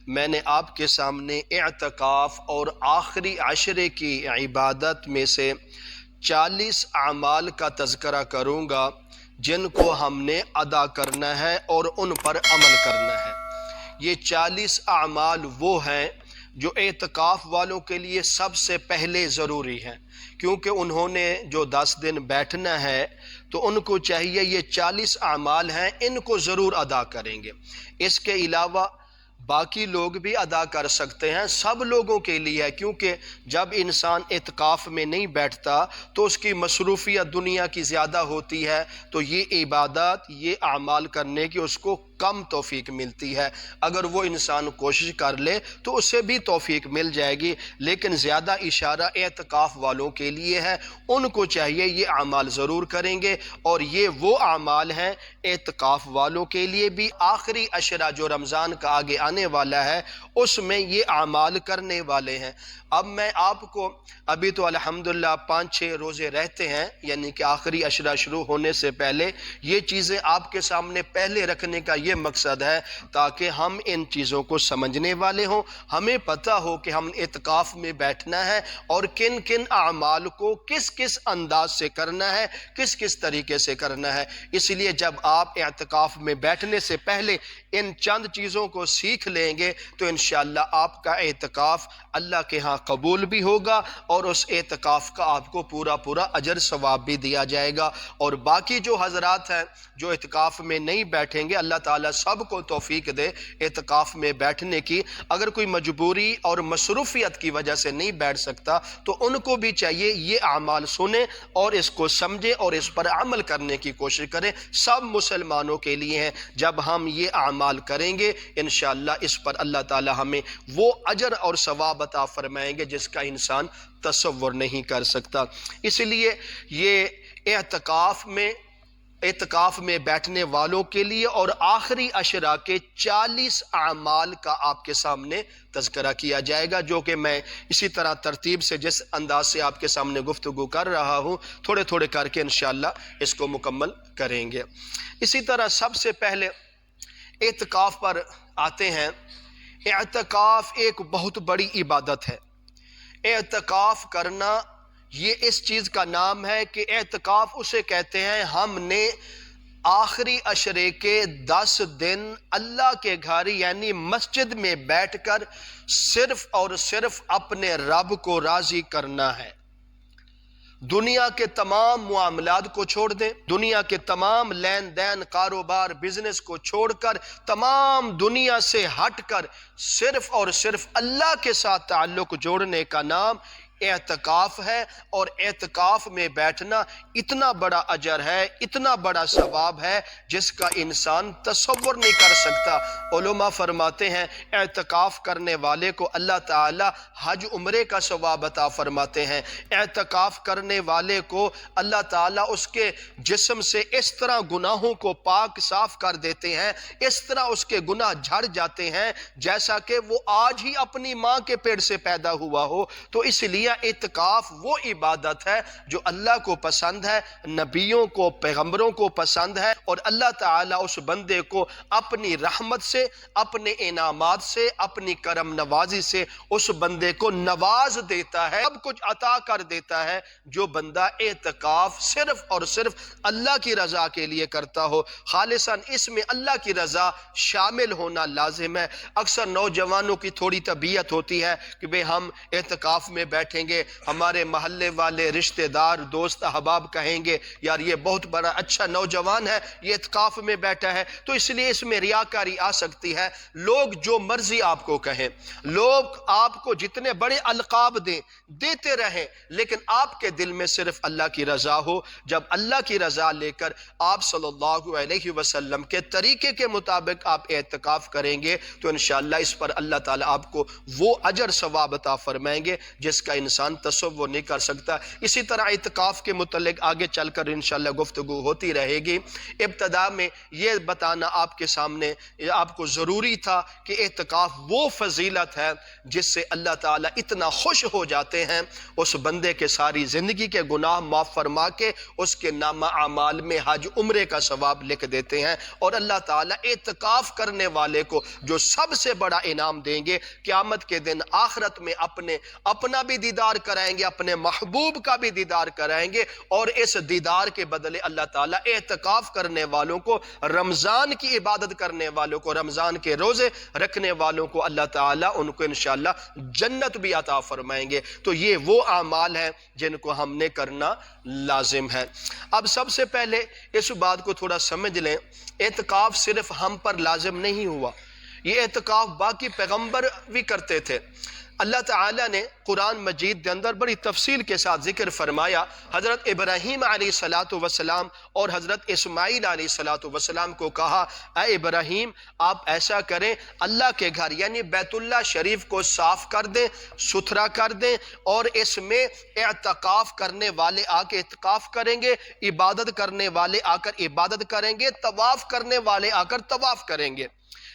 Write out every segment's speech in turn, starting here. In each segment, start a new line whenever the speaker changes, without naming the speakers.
میں نے آپ کے سامنے اعتکاف اور آخری عشرے کی عبادت میں سے 40 اعمال کا تذکرہ کروں گا جن کو ہم نے ادا کرنا ہے اور ان پر عمل کرنا ہے۔ یہ 40 اعمال وہ ہیں جو اعتکاف والوں کے لیے سب سے پہلے ضروری ہیں، کیونکہ انہوں نے جو 10 دن بیٹھنا ہے تو ان کو چاہیے یہ 40 اعمال ہیں، ان کو ضرور ادا کریں گے۔ اس کے علاوہ باقی لوگ بھی ادا کر سکتے ہیں، سب لوگوں کے لیے ہے، کیونکہ جب انسان اعتکاف میں نہیں بیٹھتا تو اس کی مصروفیت دنیا کی زیادہ ہوتی ہے، تو یہ عبادات، یہ اعمال کرنے کی اس کو کم توفیق ملتی ہے۔ اگر وہ انسان کوشش کر لے تو اسے بھی توفیق مل جائے گی، لیکن زیادہ اشارہ اعتکاف والوں کے لیے ہے، ان کو چاہیے یہ اعمال ضرور کریں گے۔ اور یہ وہ اعمال ہیں اعتکاف والوں کے لیے بھی، آخری عشرہ جو رمضان کا آگے آنے والا ہے اس میں یہ اعمال کرنے والے ہیں۔ اب میں آپ کو ابھی تو الحمدللہ 5-6 روزے رہتے ہیں، یعنی کہ آخری عشرہ شروع ہونے سے پہلے یہ چیزیں آپ کے سامنے پہلے رکھنے کا یہ مقصد ہے تاکہ ہم ان چیزوں کو سمجھنے والے ہوں، ہمیں پتہ ہو کہ ہم اعتکاف میں بیٹھنا ہے اور کن کن اعمال کو کس کس انداز سے کرنا ہے، کس کس طریقے سے کرنا ہے۔ اس لیے جب آپ اعتکاف میں بیٹھنے سے پہلے ان چند چیزوں کو سیکھ لیں گے تو انشاءاللہ آپ کا اعتکاف اللہ کے ہاں قبول بھی ہوگا اور اس اعتکاف کا آپ کو پورا اجر ثواب بھی دیا جائے گا۔ اور باقی جو حضرات ہیں جو اعتکاف میں نہیں بیٹھیں گے، اللہ تعالیٰ سب کو توفیق دے اعتکاف میں بیٹھنے کی۔ اگر کوئی مجبوری اور مصروفیت کی وجہ سے نہیں بیٹھ سکتا تو ان کو بھی چاہیے یہ اعمال سنیں اور اس کو سمجھیں اور اس پر عمل کرنے کی کوشش کریں، سب مسلمانوں کے لیے ہیں۔ جب ہم یہ اعمال کریں گے انشاءاللہ اس پر اللہ تعالیٰ ہمیں وہ اجر اور ثواب عطا فرمائیں گے جس کا انسان تصور نہیں کر سکتا۔ اس لیے یہ اعتکاف میں بیٹھنے والوں کے لیے اور آخری عشرہ کے 40 اعمال کا آپ کے سامنے تذکرہ کیا جائے گا، جو کہ میں اسی طرح ترتیب سے جس انداز سے آپ کے سامنے گفتگو کر رہا ہوں تھوڑے کر کے انشاءاللہ اس کو مکمل کریں گے۔ اسی طرح سب سے پہلے اعتکاف پر آتے ہیں۔ اعتکاف ایک بہت بڑی عبادت ہے۔ اعتکاف کرنا یہ اس چیز کا نام ہے کہ اعتکاف اسے کہتے ہیں ہم نے آخری عشرے کے 10 دن اللہ کے گھر یعنی مسجد میں بیٹھ کر صرف اور صرف اپنے رب کو راضی کرنا ہے۔ دنیا کے تمام معاملات کو چھوڑ دیں، دنیا کے تمام لین دین، کاروبار، بزنس کو چھوڑ کر، تمام دنیا سے ہٹ کر صرف اور صرف اللہ کے ساتھ تعلق جوڑنے کا نام اعتکاف ہے۔ اور اعتکاف میں بیٹھنا اتنا بڑا اجر ہے، اتنا بڑا ثواب ہے جس کا انسان تصور نہیں کر سکتا۔ علماء فرماتے ہیں اعتکاف کرنے والے کو اللہ تعالی حج عمرے کا ثواب عطا فرماتے ہیں۔ اعتکاف کرنے والے کو اللہ تعالیٰ اس کے جسم سے اس طرح گناہوں کو پاک صاف کر دیتے ہیں، اس طرح اس کے گناہ جھڑ جاتے ہیں جیسا کہ وہ آج ہی اپنی ماں کے پیٹ سے پیدا ہوا ہو۔ تو اس لیے اعتکاف وہ عبادت ہے جو اللہ کو پسند ہے، نبیوں کو، پیغمبروں کو پسند ہے، اور اللہ تعالیٰ اس بندے کو اپنی رحمت سے، اپنے انعامات سے، اپنی کرم نوازی سے اس بندے کو نواز دیتا ہے، سب کچھ عطا کر دیتا ہے جو بندہ اعتکاف صرف اور صرف اللہ کی رضا کے لیے کرتا ہو۔ خالصاً اس میں اللہ کی رضا شامل ہونا لازم ہے۔ اکثر نوجوانوں کی تھوڑی طبیعت ہوتی ہے کہ بھئی ہم اعتکاف میں بیٹھیں گے، ہمارے محلے والے، رشتہ دار، دوست احباب کہیں گے یار یہ بہت بڑا اچھا نوجوان ہے، یہ اعتکاف میں بیٹھا ہے، تو اس لیے اس میں ریاکاری آ سکتی ہے۔ لوگ جو مرضی آپ کو کہیں، لوگ آپ کو جتنے بڑے القاب دیتے رہیں، لیکن آپ کے دل میں صرف اللہ کی رضا ہو۔ جب اللہ کی رضا لے کر آپ صلی اللہ علیہ وسلم کے طریقے کے مطابق آپ اعتکاف کریں گے تو انشاءاللہ اس پر اللہ تعالیٰ آپ کو وہ اجر ثواب عطا فرمائیں گے جس کا انسان تصور نہیں کر سکتا۔ اسی طرح اعتکاف کے متعلق آگے چل کر انشاءاللہ گفتگو ہوتی رہے گی۔ ابتدا میں یہ بتانا آپ کے سامنے آپ کو ضروری تھا کہ اعتکاف وہ فضیلت ہے جس سے اللہ تعالیٰ اتنا خوش ہو جاتے ہیں، اس بندے کے ساری زندگی کے گناہ معاف فرما کے اس کے نامہ اعمال میں حج عمرے کا ثواب لکھ دیتے ہیں، اور اللہ تعالیٰ اعتکاف کرنے والے کو جو سب سے بڑا انعام دیں گے، قیامت کے دن آخرت میں اپنا بھی دیدار کرائیں گے، اپنے محبوب کا بھی دیدار کرائیں گے، اور اس دیدار کے بدلے اللہ تعالیٰ اعتکاف کرنے والوں کو، رمضان کی عبادت کرنے والوں کو، رمضان کے روزے رکھنے والوں کو اللہ تعالیٰ ان کو انشاءاللہ جنت بھی عطا فرمائیں گے۔ تو یہ وہ اعمال ہیں جن کو ہم نے کرنا لازم ہے۔ اب سب سے پہلے اس بات کو تھوڑا سمجھ لیں، اعتکاف صرف ہم پر لازم نہیں ہوا، یہ اعتکاف باقی پیغمبر بھی کرتے تھے۔ اللہ تعالیٰ نے قرآن مجید کے اندر بڑی تفصیل کے ساتھ ذکر فرمایا۔ حضرت ابراہیم علیہ السلام اور حضرت اسماعیل علیہ السلام کو کہا، اے ابراہیم آپ ایسا کریں، اللہ کے گھر یعنی بیت اللہ شریف کو صاف کر دیں، ستھرا کر دیں، اور اس میں اعتکاف کرنے والے آ کے اعتکاف کریں گے، عبادت کرنے والے آ کر عبادت کریں گے، طواف کرنے والے آ کر طواف کریں گے۔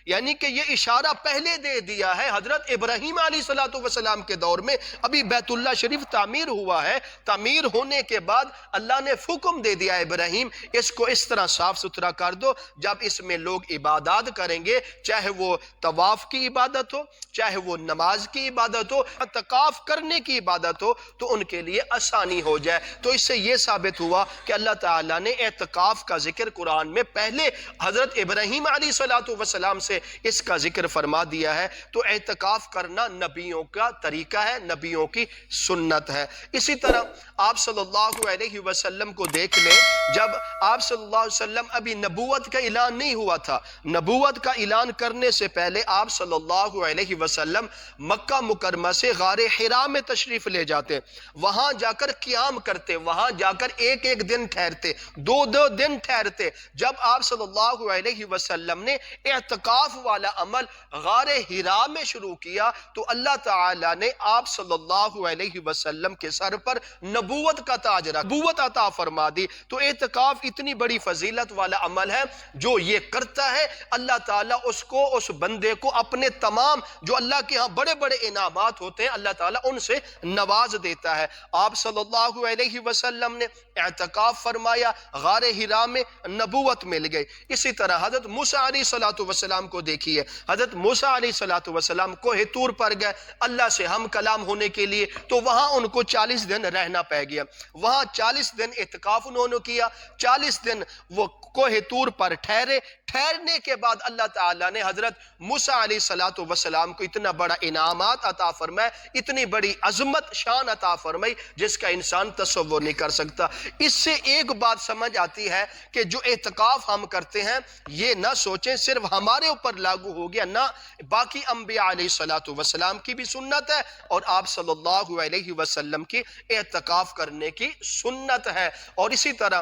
یعنی کہ یہ اشارہ پہلے دے دیا ہے، حضرت ابراہیم علیہ السلام کے دور میں ابھی بیت اللہ شریف تعمیر ہوا ہے، تعمیر ہونے کے بعد اللہ نے حکم دے دیا ابراہیم اس کو اس طرح صاف ستھرا کر دو، جب اس میں لوگ عبادات کریں گے، چاہے وہ طواف کی عبادت ہو، چاہے وہ نماز کی عبادت ہو، اعتکاف کرنے کی عبادت ہو، تو ان کے لیے آسانی ہو جائے۔ تو اس سے یہ ثابت ہوا کہ اللہ تعالیٰ نے اعتکاف کا ذکر قرآن میں پہلے حضرت ابراہیم علیہ السلام سے اس کا ذکر فرما دیا ہے۔ تو اعتکاف کرنا نبیوں کا طریقہ ہے، نبیوں کی سنت ہے۔ اسی طرح آپ صلی اللہ علیہ وسلم کو دیکھ لیں، جب آپ صلی اللہ علیہ وسلم ابھی نبوت کا اعلان نہیں ہوا تھا، نبوت کا اعلان کرنے سے پہلے آپ صلی اللہ علیہ وسلم مکہ مکرمہ سے غار حرا میں تشریف لے جاتے، وہاں جا کر قیام کرتے، وہاں جا کر ایک ایک دن ٹھہرتے، دو دو دن ٹھہرتے۔ جب آپ صلی اللہ علیہ وسلم نے اعتکاف والا عمل غار حرا میں شروع کیا، تو اللہ تعالیٰ نے آپ صلی اللہ علیہ وسلم کے سر پر نبوت کا تاج رکھا، نبوت عطا فرما دی۔ تو اعتکاف اتنی بڑی فضیلت والا عمل ہے، جو یہ کرتا ہے اللہ تعالیٰ اس بندے کو اپنے تمام جو اللہ کے ہاں بڑے بڑے انعامات ہوتے ہیں، اللہ تعالیٰ ان سے نواز دیتا ہے۔ آپ صلی اللہ علیہ وسلم نے اعتکاف فرمایا، غار حرا میں نبوت مل گئی۔ اسی طرح حضرت موسیٰ علیہ السلام کو دیکھیے، حضرت موسیٰ علیہ السلام کوہ طور پر گئے اللہ سے ہم کلام ہونے کے لیے، تو وہاں ان کو 40 دن رہنا پہ گیا، وہاں 40 دن اعتکاف انہوں نے کیا، 40 دن وہ کوہ طور پر ٹھہرنے کے بعد اللہ تعالیٰ نے حضرت موسیٰ علیہ السلام کو اتنا بڑا انعامات عطا فرمائے، اتنی بڑی عظمت شان عطا فرمائی جس کا انسان تصور نہیں کر سکتا۔ اس سے ایک بات سمجھ آتی ہے کہ جو اعتکاف ہم کرتے ہیں یہ نہ سوچیں صرف ہمارے اوپر لاگو ہو گیا، نہ باقی انبیاء علیہ السلام کی بھی سنت ہے، اور آپ صلی اللہ علیہ وسلم کی اعتکاف کرنے کی سنت ہے۔ اور اسی طرح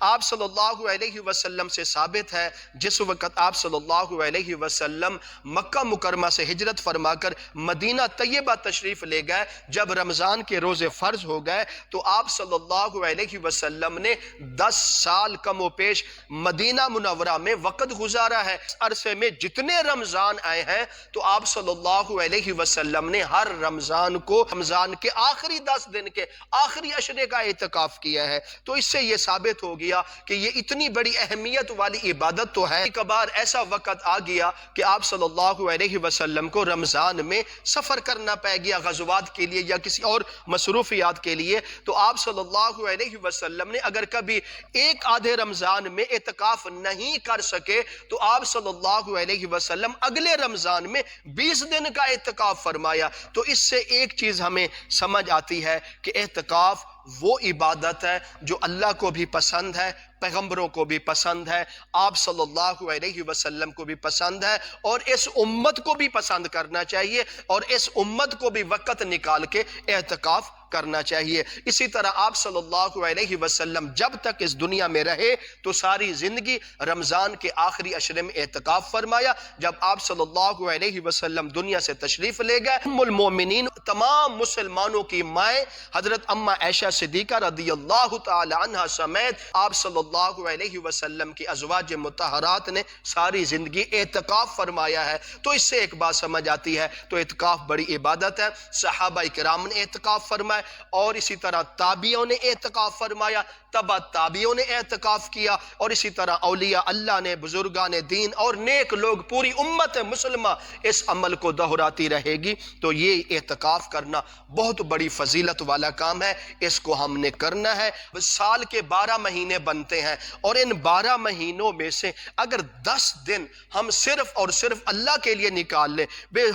آپ صلی اللہ علیہ وسلم سے ثابت ہے، جس وقت آپ صلی اللہ علیہ وسلم مکہ مکرمہ سے ہجرت فرما کر مدینہ طیبہ تشریف لے گئے، جب رمضان کے روزے فرض ہو گئے، تو آپ صلی اللہ علیہ وسلم نے 10 سال کم و پیش مدینہ منورہ میں وقت گزارا ہے۔ اس عرصے میں جتنے رمضان آئے ہیں، تو آپ صلی اللہ علیہ وسلم نے ہر رمضان کو رمضان کے آخری 10 دن کے آخری عشرے کا اعتکاف کیا ہے۔ تو اس سے یہ ثابت ہو گیا کہ یہ اتنی بڑی اہمیت والی عبادت تو ہے۔ ایک بار ایسا وقت آ گیا کہ آپ صلی اللہ علیہ وسلم کو رمضان میں سفر کرنا پہ گیا، غزوات کے لیے یا کسی اور مصروفیات کے لیے، تو آپ صلی اللہ علیہ وسلم نے اگر کبھی ایک آدھے رمضان میں اعتکاف نہیں کر سکے، تو آپ صلی اللہ علیہ وسلم اگلے رمضان میں 20 دن کا اعتکاف فرمایا۔ تو اس سے ایک چیز ہمیں سمجھ آتی ہے کہ اعتکاف وہ عبادت ہے جو اللہ کو بھی پسند ہے، پیغمبروں کو بھی پسند ہے، آپ صلی اللہ علیہ وسلم کو بھی پسند ہے، اور اس امت کو بھی پسند کرنا چاہیے، اور اس امت کو بھی وقت نکال کے اعتکاف کرنا چاہیے۔ اسی طرح آپ صلی اللہ علیہ وسلم جب تک اس دنیا میں رہے تو ساری زندگی رمضان کے آخری عشرے میں اعتکاف فرمایا۔ جب آپ صلی اللہ علیہ وسلم دنیا سے تشریف لے گئے، ام المومنین تمام مسلمانوں کی مائیں حضرت اماں عائشہ صدیقہ رضی اللہ تعالی عنہ سمیت آپ صلی اللہ علیہ وسلم کی ازواج مطہرات نے ساری زندگی اعتکاف فرمایا ہے۔ تو اس سے ایک بات سمجھ آتی ہے، تو اعتکاف بڑی عبادت ہے۔ صحابہ کرام نے اعتکاف فرمایا، اور اسی طرح تابعیوں نے اعتکاف فرمایا، تبع تابعیوں نے اعتکاف کیا، اور اسی طرح اولیاء اللہ نے، بزرگان دین اور نیک لوگ، پوری امت مسلمہ اس عمل کو دہراتی رہے گی۔ تو یہ اعتکاف کرنا بہت بڑی فضیلت والا کام ہے، اس کو ہم نے کرنا ہے۔ سال کے 12 مہینے بنتے ہیں، اور ان 12 مہینوں میں سے اگر 10 دن ہم صرف اور صرف اللہ کے لیے نکال لیں،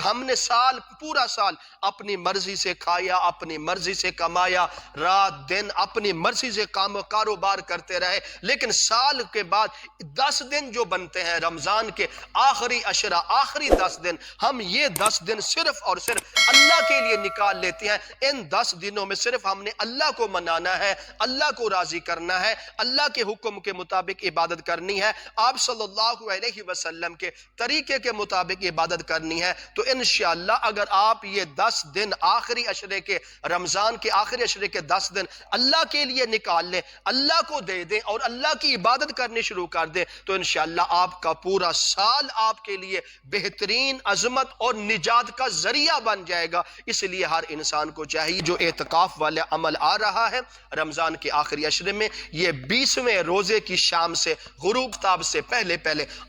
ہم نے پورا سال اپنی مرضی سے کھایا، اپنی مرضی سے کمایا، رات دن اپنی مرضی سے کاروبار کرتے رہے، لیکن سال کے بعد 10 دن جو بنتے ہیں رمضان کے آخری عشرہ، آخری 10 دن، ہم یہ 10 دن صرف اور صرف اللہ کے لیے نکال لیتے ہیں۔ ان 10 دنوں میں صرف ہم نے اللہ کو منانا ہے، اللہ کو راضی کرنا ہے، اللہ کے حکم کے مطابق عبادت کرنی ہے، آپ صلی اللہ علیہ وسلم کے طریقے کے مطابق عبادت کرنی ہے۔ تو انشاءاللہ اگر آپ یہ 10 دن آخری عشرے کے، رمضان کے آخری عشرے کے 10 دن اللہ کے لیے نکال لیں، اللہ کو دے دیں اور اللہ کی عبادت کرنی شروع کر دیں، تو انشاءاللہ آپ کا پورا سال آپ کے لیے بہترین عظمت اور نجات کا ذریعہ بن جائے گا۔ اس لیے ہر انسان کو چاہیے، جو اعتکاف والے عمل آ رہا ہے رمضان کے آخری عشرے میں، یہ 20ویں روزے کی شام سے، غروب آفتاب سے پہلے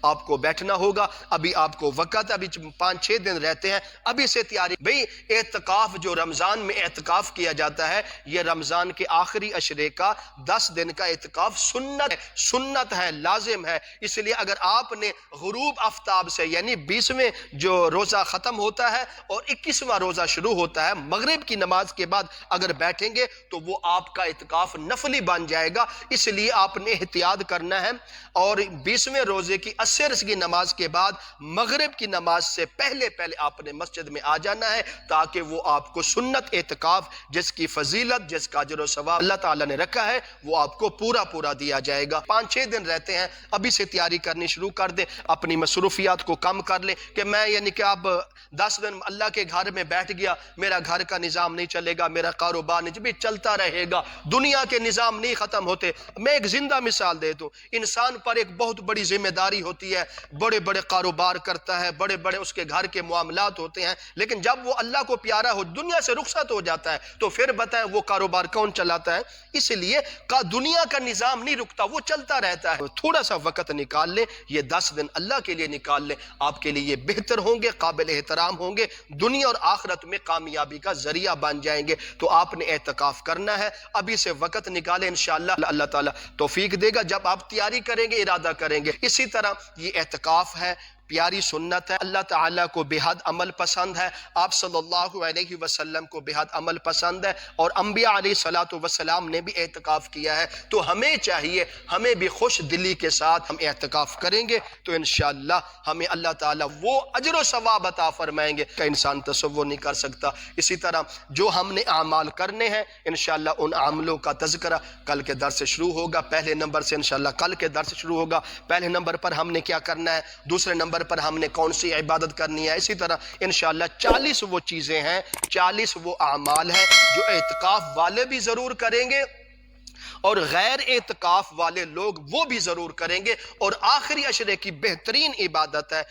آپ کو بیٹھنا ہوگا۔ ابھی آپ کو وقت، ابھی 5-6 دن رہتے ہیں، ابھی سے تیاری۔ بھئی اعتکاف جو رمضان میں اعتکاف کیا جاتا ہے، یہ رمضان کے آخری عشرے کا 10 دن کا اعتکاف سنت ہے، لازم ہے۔ اس لیے اگر آپ نے غروب آفتاب سے، یعنی 20ویں جو روزہ ختم ہوتا ہے اور 21واں روزہ شروع ہوتا ہے، مغرب کی نماز کے بعد اگر بیٹھیں گے تو وہ آپ کا اعتکاف نفلی بن جائے گا۔ اس لیے آپ نے احتیاط کرنا ہے، اور 20ویں روزے کی عصر کی نماز کے بعد مغرب کی نماز سے پہلے آپ نے مسجد میں آ جانا ہے، تاکہ وہ آپ کو سنت اعتکاف، جس کی فضیلت، جس کا اجر و ثواب اللہ تعالیٰ نے رکھا ہے، وہ آپ کو پورا دیا جائے گا۔ 5-6 دن رہتے ہیں، ابھی سے تیاری کرنی شروع کر دیں، اپنی مصروفیات کو کم کر لیں کہ میں یعنی کہ اب 10 دن اللہ کے گھر میں بیٹھ گیا، میرا گھر کا نظام نہیں چلے گا، میرا کاروبار نہیں، بھی چلتا رہے گا، دنیا کے نظام نہیں ختم ہوتے۔ میں ایک زندہ مثال دے دوں، انسان پر ایک بہت بڑی ذمہ داری ہوتی ہے، بڑے بڑے کاروبار کرتا ہے، بڑے بڑے اس کے گھر کے معاملات ہوتے ہیں، لیکن جب وہ اللہ کو پیارا ہو، دنیا سے رخصت ہو جاتا ہے، تو پھر بتائیں وہ کاروبار کون چلاتا ہے؟ اس لیے دنیا کا نظام نہیں رکتا، وہ چلتا رہتا ہے۔ تھوڑا سا وقت نکال لیں، یہ 10 دن اللہ کے لیے نکال لیں، آپ کے لیے یہ بہتر ہوں گے، قابل احترام ہوں گے، دنیا اور آخرت میں کامیابی کا ذریعہ بن جائیں گے۔ تو آپ نے اعتکاف کرنا ہے، ابھی سے وقت نکالیں، انشاءاللہ اللہ تعالیٰ توفیق دے گا جب آپ تیاری کریں گے، ارادہ کریں گے۔ اسی طرح یہ اعتکاف ہے، پیاری سنت ہے، اللہ تعالیٰ کو بے حد عمل پسند ہے، آپ صلی اللہ علیہ وسلم کو بے حد عمل پسند ہے، اور انبیاء علیہ السلام نے بھی اعتکاف کیا ہے۔ تو ہمیں چاہیے، ہمیں بھی خوش دلی کے ساتھ ہم اعتکاف کریں گے، تو انشاءاللہ ہمیں اللہ تعالیٰ وہ اجر و ثواب عطا فرمائیں گے کہ انسان تصور نہیں کر سکتا۔ اسی طرح جو ہم نے اعمال کرنے ہیں، انشاءاللہ ان عملوں کا تذکرہ کل کے درس سے شروع ہوگا۔ پہلے نمبر سے انشاءاللہ کل کے درس سے شروع ہوگا، پہلے نمبر پر ہم نے کیا کرنا ہے، دوسرے نمبر پر ہم نے کون سی عبادت کرنی ہے۔ اسی طرح انشاءاللہ 40 وہ چیزیں ہیں، 40 وہ اعمال ہیں جو اعتکاف والے بھی ضرور کریں گے، اور غیر اعتکاف والے لوگ وہ بھی ضرور کریں گے، اور آخری عشرے کی بہترین عبادت ہے